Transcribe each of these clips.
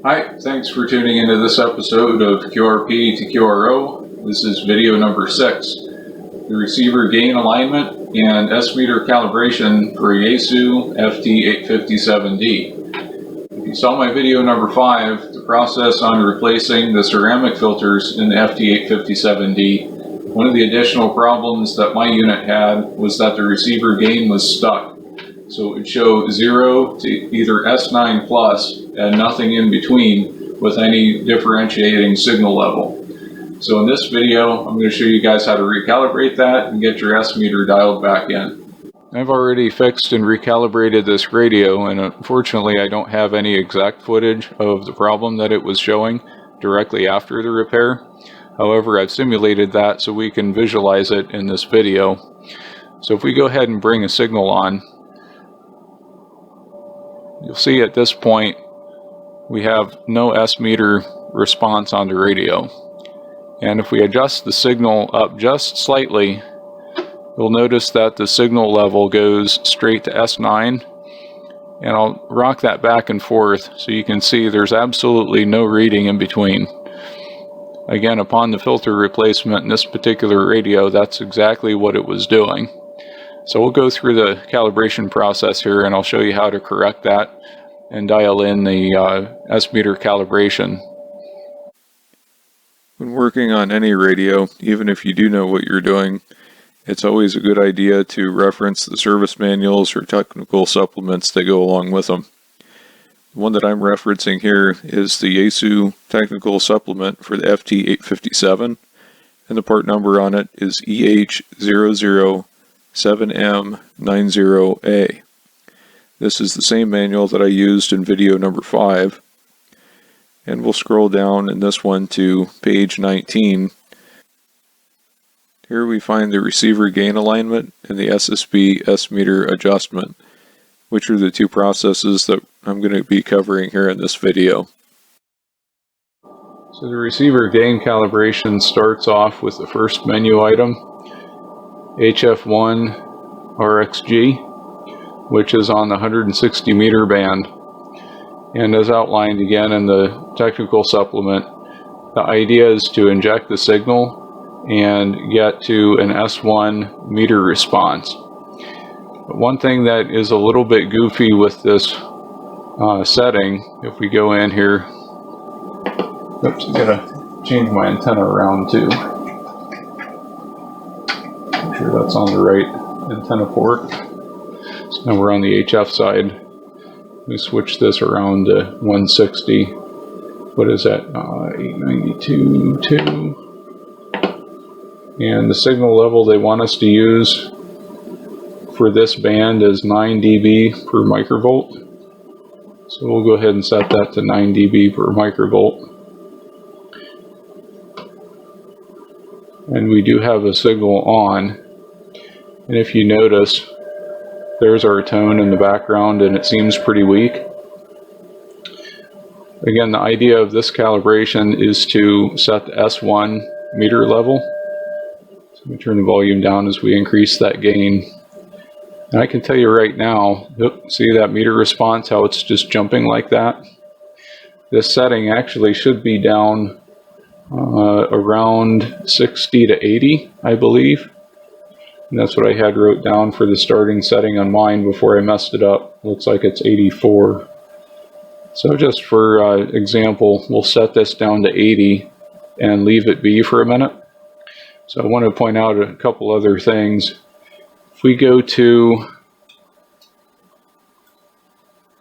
Hi, thanks for tuning into this episode of QRP to QRO. This is video number 6, the receiver gain alignment and S-meter calibration for Yaesu FT857D. If you saw my video number 5, the process on replacing the ceramic filters in the FT857D, one of the additional problems that my unit had was that the receiver gain was stuck. So it would show 0 to either S9 plus and nothing in between with any differentiating signal level. So in this video, I'm going to show you guys how to recalibrate that and get your S-meter dialed back in. I've already fixed and recalibrated this radio, and unfortunately I don't have any exact footage of the problem that it was showing directly after the repair. However, I've simulated that so we can visualize it in this video. So if we go ahead and bring a signal on, you'll see at this point we have no S-meter response on the radio. And if we adjust the signal up just slightly, you'll notice that the signal level goes straight to S9. And I'll rock that back and forth so you can see there's absolutely no reading in between. Again, upon the filter replacement in this particular radio, that's exactly what it was doing. So we'll go through the calibration process here and I'll show you how to correct that and dial in the S-meter calibration. When working on any radio, even if you do know what you're doing, it's always a good idea to reference the service manuals or technical supplements that go along with them. The one that I'm referencing here is the Yaesu technical supplement for the FT857, and the part number on it is EH007M90A. This is the same manual that I used in video number 5, and we'll scroll down in this one to page 19. Here we find the receiver gain alignment and the SSB S-meter adjustment, which are the two processes that I'm going to be covering here in this video. So the receiver gain calibration starts off with the first menu item, HF1 RXG, which is on the 160 meter band. And as outlined again in the technical supplement, the idea is to inject the signal and get to an S1 meter response. But one thing that is a little bit goofy with this setting, if we go in here, oops, I gotta change my antenna around too. Make sure that's on the right antenna port. So now we're on the HF side. We switch this around to 160. What is that? 892.2. And the signal level they want us to use for this band is 9 dB per microvolt. So we'll go ahead and set that to 9 dB per microvolt. And we do have a signal on. And if you notice, there's our tone in the background and it seems pretty weak. Again, the idea of this calibration is to set the S1 meter level. So we turn the volume down as we increase that gain. And I can tell you right now, see that meter response, how it's just jumping like that? This setting actually should be down around 60 to 80, I believe. And that's what I had wrote down for the starting setting on mine before I messed it up. Looks like it's 84. So just for example, we'll set this down to 80 and leave it be for a minute. So I want to point out a couple other things. If we go to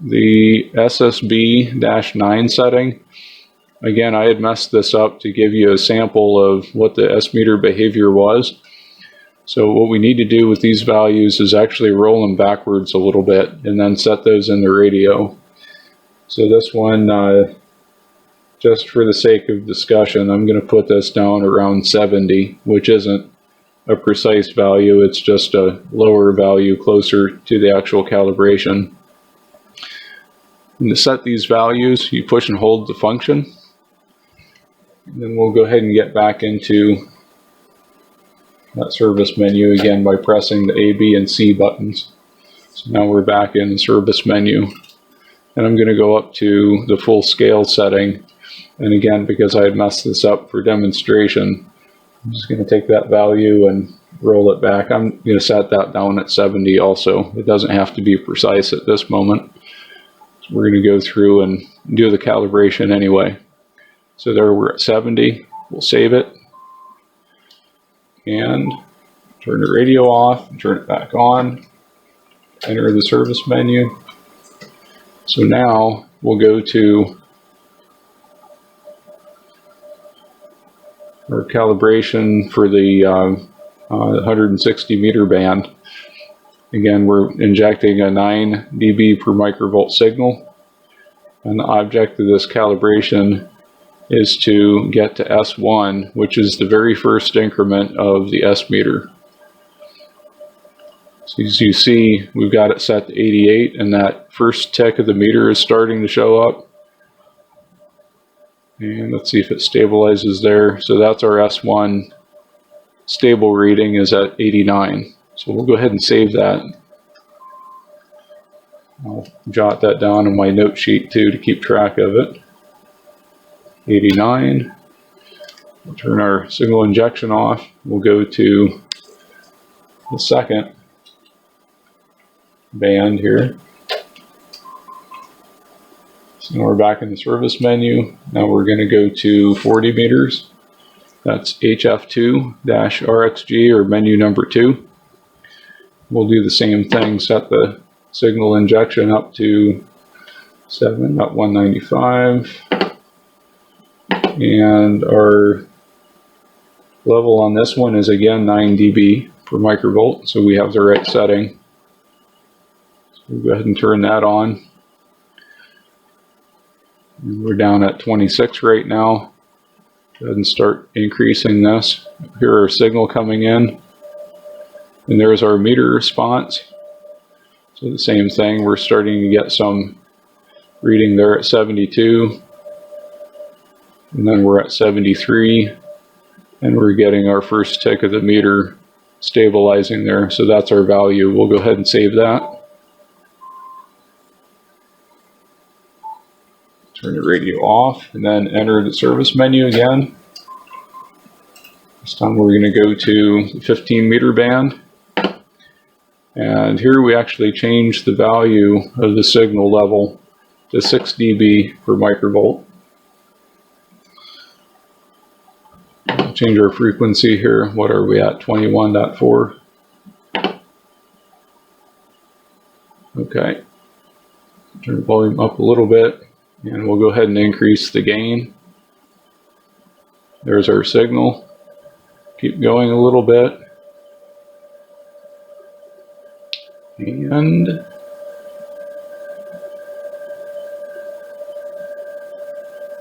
the SSB-9 setting, again, I had messed this up to give you a sample of what the S-meter behavior was. So what we need to do with these values is actually roll them backwards a little bit and then set those in the radio. So this one, just for the sake of discussion, I'm going to put this down around 70, which isn't a precise value, it's just a lower value closer to the actual calibration. And to set these values, you push and hold the function. And then we'll go ahead and get back into that service menu again by pressing the A, B, and C buttons. So now we're back in the service menu. and I'm going to go up to the full scale setting. And again, because I had messed this up for demonstration, I'm just going to take that value and roll it back. I'm going to set that down at 70 also. It doesn't have to be precise at this moment. So we're going to go through and do the calibration anyway. So there we're at 70. We'll save it and turn the radio off and turn it back on. Enter the service menu. So now we'll go to our calibration for the 160 meter band. Again, we're injecting a 9 dB per microvolt signal, and the object of this calibration is to get to S1, which is the very first increment of the S-meter. So as you see, we've got it set to 88, and that first tick of the meter is starting to show up. And let's see if it stabilizes there. So that's our S1 stable reading is at 89. So we'll go ahead and save that. I'll jot that down in my note sheet too to keep track of it. 89. We'll turn our signal injection off. We'll go to the second band here. So now we're back in the service menu. Now we're going to go to 40 meters. That's HF2-RXG, or menu number 2. We'll do the same thing, set the signal injection up to 7, not 195. And our level on this one is again 9 dB per microvolt, so we have the right setting. So we'll go ahead and turn that on. And we're down at 26 right now. Go ahead and start increasing this. Here our signal coming in. And there's our meter response. So the same thing, we're starting to get some reading there at 72. And then we're at 73. And we're getting our first tick of the meter stabilizing there. So that's our value. We'll go ahead and save that. Turn the radio off and then enter the service menu again. This time we're going to go to the 15 meter band. And here we actually change the value of the signal level to 6 dB per microvolt. We'll change our frequency here. What are we at? 21.4. Okay. Turn the volume up a little bit. And we'll go ahead and increase the gain. There's our signal. Keep going a little bit. And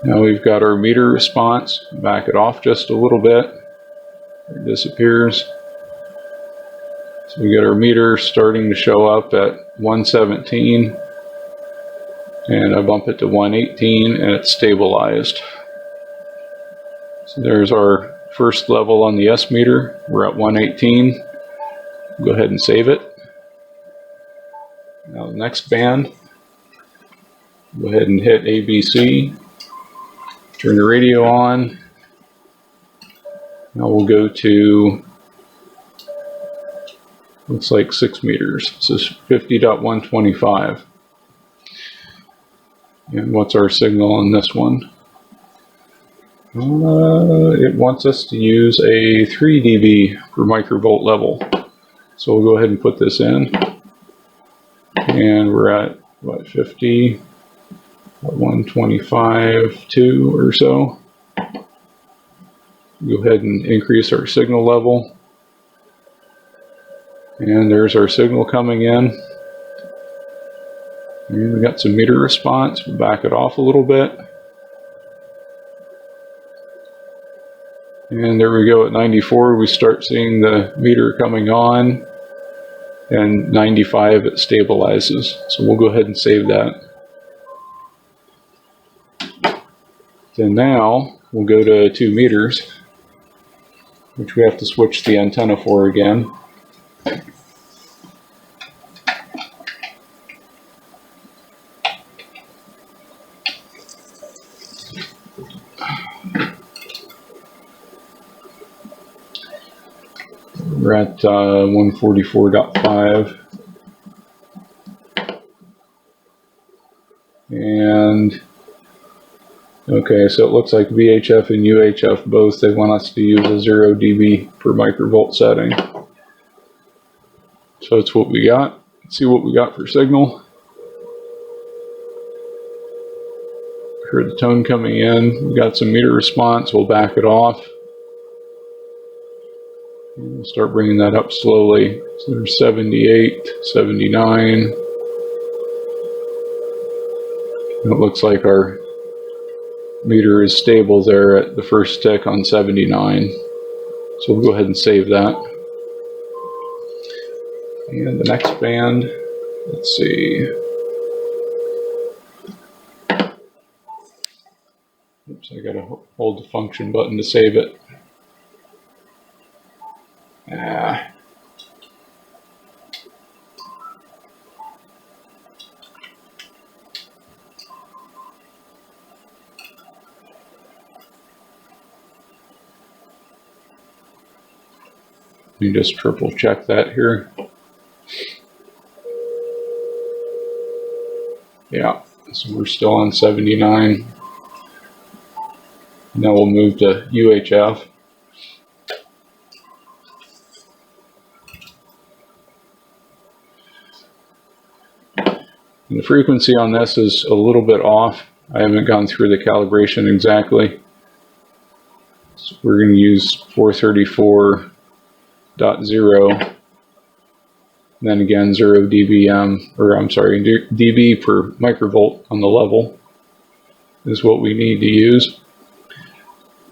now we've got our meter response. Back it off just a little bit. It disappears. So we get our meter starting to show up at 117. And I bump it to 118 and it's stabilized. So there's our first level on the S-meter. We're at 118. Go ahead and save it. Now the next band. Go ahead and hit ABC. Turn the radio on. Now we'll go to, looks like 6 meters. So it's 50.125. And what's our signal on this one? It wants us to use a 3 dB per microvolt level. So we'll go ahead and put this in. And we're at, what, 50, 125.2 or so. Go ahead and increase our signal level. And there's our signal coming in. And we got some meter response. We'll back it off a little bit. And there we go at 94. We start seeing the meter coming on. And 95 it stabilizes. So we'll go ahead and save that. Then now we'll go to 2 meters, which we have to switch the antenna for again. We're at 144.5. And okay, so it looks like VHF and UHF both, they want us to use a 0 dB per microvolt setting. So that's what we got. Let's see what we got for signal. Heard the tone coming in. We got some meter response. We'll back it off. And we'll start bringing that up slowly. So there's 78, 79. And it looks like our meter is stable there at the first tick on 79. So we'll go ahead and save that. And the next band, let's see. Oops, I gotta hold the function button to save it. Let me just triple check that here. Yeah, so we're still on 79. Now we'll move to UHF. And the frequency on this is a little bit off. I haven't gone through the calibration exactly. So we're going to use 434.0. Then again 0 dBm, or I'm sorry, dB per microvolt on the level is what we need to use.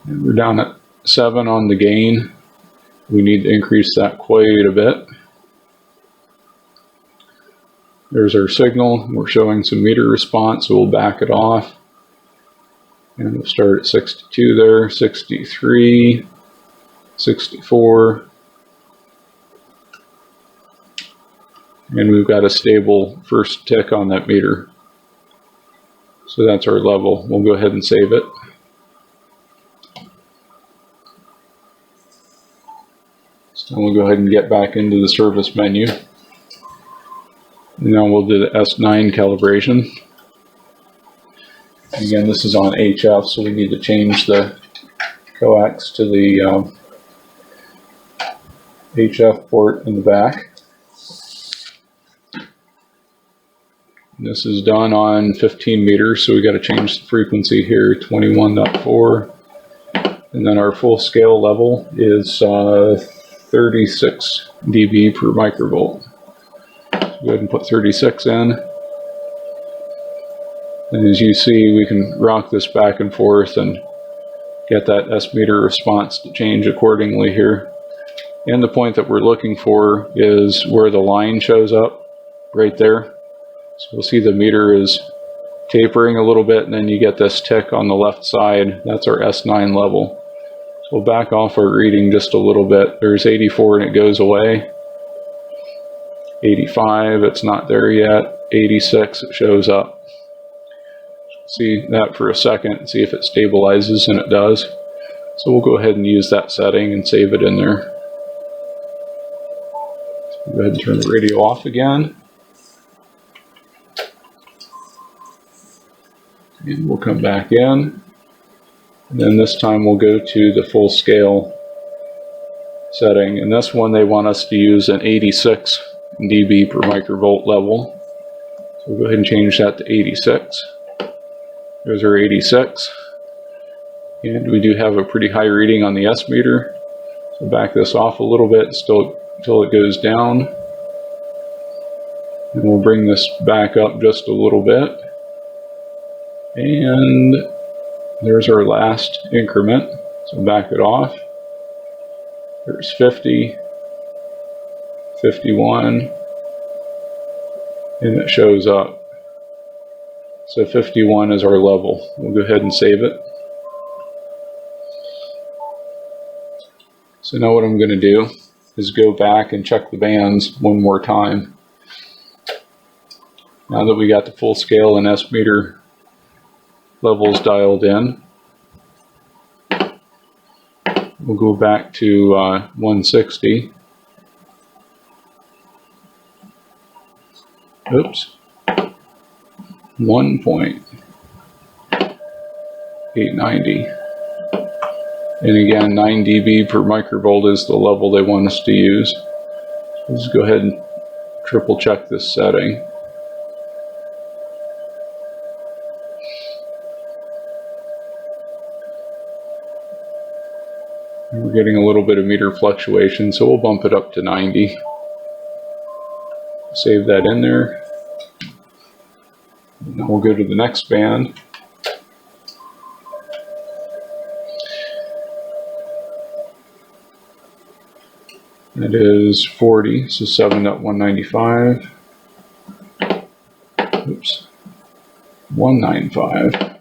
And we're down at 7 on the gain. We need to increase that quite a bit. There's our signal. We're showing some meter response, so we'll back it off. And we'll start at 62 there, 63, 64. And we've got a stable first tick on that meter. So that's our level. We'll go ahead and save it. So we'll go ahead and get back into the service menu. Now we'll do the S9 calibration. Again, this is on HF, so we need to change the coax to the HF port in the back. This is done on 15 meters, so we got to change the frequency here, 21.4. And then our full scale level is 36 dB per microvolt. So go ahead and put 36 in. And as you see, we can rock this back and forth and get that S-meter response to change accordingly here. And the point that we're looking for is where the line shows up, right there. So we'll see the meter is tapering a little bit, and then you get this tick on the left side. That's our S9 level. So we'll back off our reading just a little bit. There's 84 and it goes away. 85, it's not there yet. 86, it shows up. See that for a second and see if it stabilizes, and it does. So we'll go ahead and use that setting and save it in there. So go ahead and turn the radio off again. And we'll come back in. And then this time we'll go to the full scale setting. And this one they want us to use an 86 dB per microvolt level. So we'll go ahead and change that to 86. There's our 86. And we do have a pretty high reading on the S-meter. So back this off a little bit still until it goes down. And we'll bring this back up just a little bit. And there's our last increment. So back it off. There's 50, 51, and it shows up. So 51 is our level. We'll go ahead and save it. So now what I'm going to do is go back and check the bands one more time. Now that we got the full scale and S-meter levels dialed in, we'll go back to 160 oops, 1.890. And again, 9 dB per microvolt is the level they want us to use. Let's go ahead and triple check this setting. We're getting a little bit of meter fluctuation, so we'll bump it up to 90. Save that in there. And we'll go to the next band. That is 40, so 7.195. Oops, 195.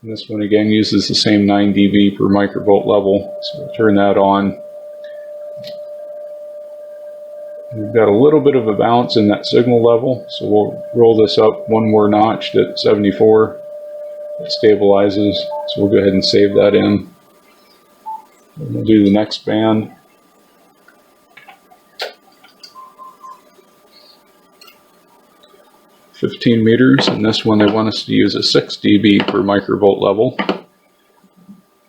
And this one again uses the same 9 dB per microvolt level, so we'll turn that on. We've got a little bit of a bounce in that signal level, so we'll roll this up one more notch to 74. It stabilizes, so we'll go ahead and save that in. And we'll do the next band. $15 meters, and this one they want us to use a 6 dB per microvolt level.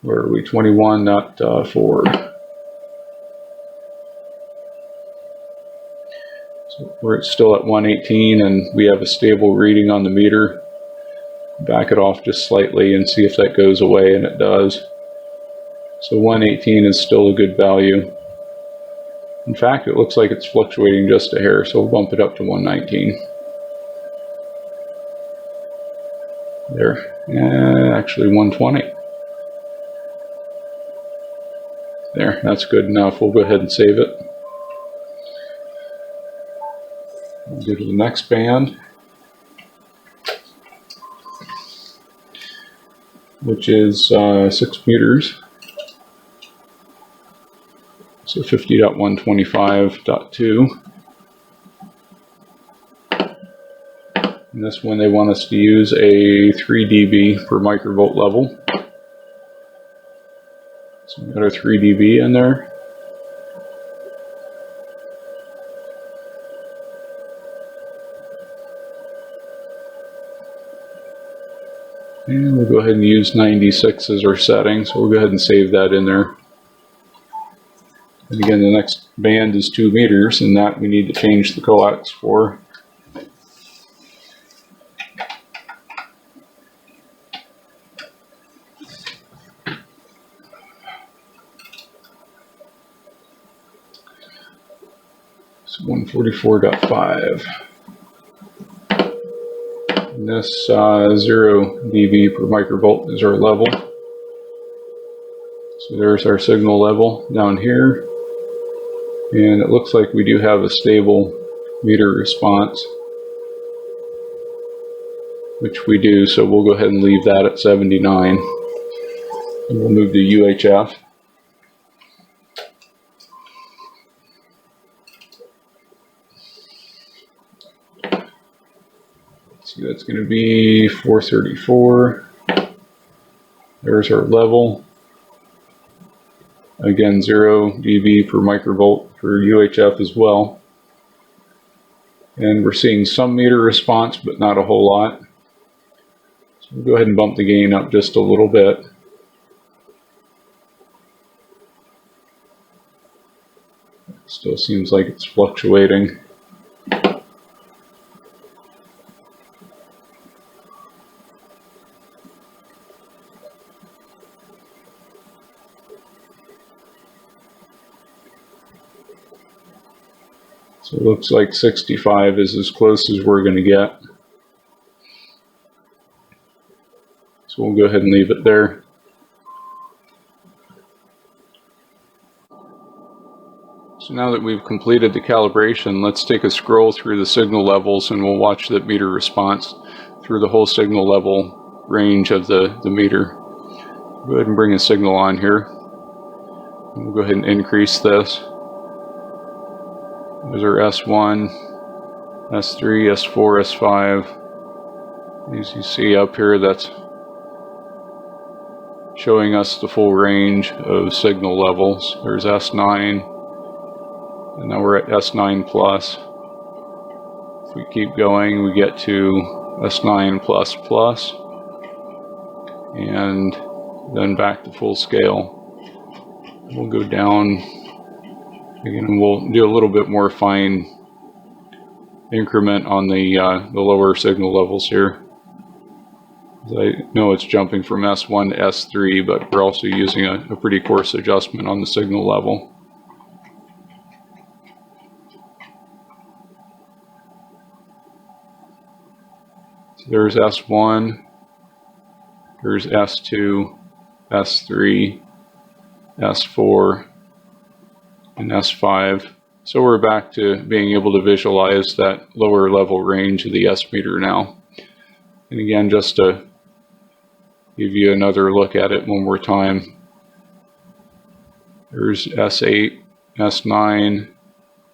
Where are we? 21.4. So we're still at 118, and we have a stable reading on the meter. Back it off just slightly and see if that goes away, and it does. So 118 is still a good value. In fact, it looks like it's fluctuating just a hair, so we'll bump it up to 119. There, actually 120. There, that's good enough. We'll go ahead and save it. We'll go to the next band, which is 6 meters. So 50.125.2. And this one they want us to use a 3 dB per microvolt level. So we've got our 3 dB in there. And we'll go ahead and use 96 as our setting, so we'll go ahead and save that in there. And again, the next band is 2 meters, and that we need to change the coax for. So 144.5. And this 0 dB per microvolt is our level. So there's our signal level down here. And it looks like we do have a stable meter response, which we do, so we'll go ahead and leave that at 79. And we'll move to UHF. So that's going to be 434. There's our level. Again, 0 dB per microvolt for UHF as well. And we're seeing some meter response, but not a whole lot. So we'll go ahead and bump the gain up just a little bit. Still seems like it's fluctuating. So it looks like 65 is as close as we're going to get. So we'll go ahead and leave it there. So now that we've completed the calibration, let's take a scroll through the signal levels and we'll watch the meter response through the whole signal level range of the meter. Go ahead and bring a signal on here. We'll go ahead and increase this. There's our S1, S3, S4, S5. As you see up here, that's showing us the full range of signal levels. There's S9, and now we're at S9 plus. If we keep going, we get to S9++, and then back to full scale. We'll go down again, and we'll do a little bit more fine increment on the lower signal levels here. I know it's jumping from S1 to S3, but we're also using a pretty coarse adjustment on the signal level. So there's S1, there's S2, S3, S4, and S5. So we're back to being able to visualize that lower level range of the S-meter now. And again, just to give you another look at it one more time, there's S8, S9,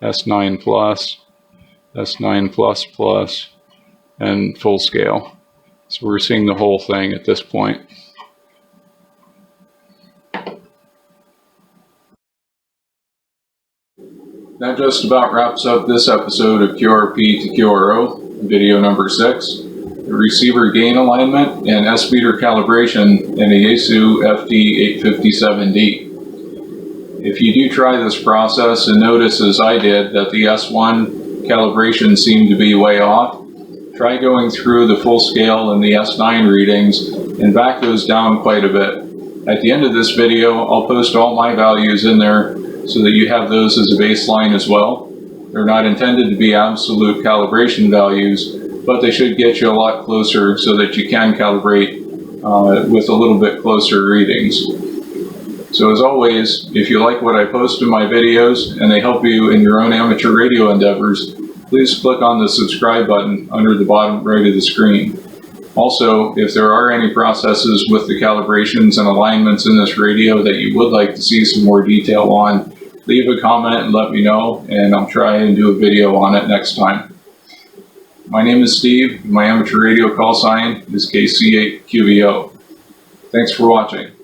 S9 plus, S9++, and full scale. So we're seeing the whole thing at this point. That just about wraps up this episode of QRP to QRO, video number 6, the receiver gain alignment and S-meter calibration in a Yaesu FD857D. If you do try this process and notice, as I did, that the S1 calibration seemed to be way off, try going through the full scale and the S9 readings and back those down quite a bit. At the end of this video, I'll post all my values in there so that you have those as a baseline as well. They're not intended to be absolute calibration values, but they should get you a lot closer so that you can calibrate with a little bit closer readings. So as always, if you like what I post in my videos and they help you in your own amateur radio endeavors, please click on the subscribe button under the bottom right of the screen. Also, if there are any processes with the calibrations and alignments in this radio that you would like to see some more detail on, leave a comment and let me know, and I'll try and do a video on it next time. My name is Steve. My amateur radio call sign is KC8QVO. Thanks for watching.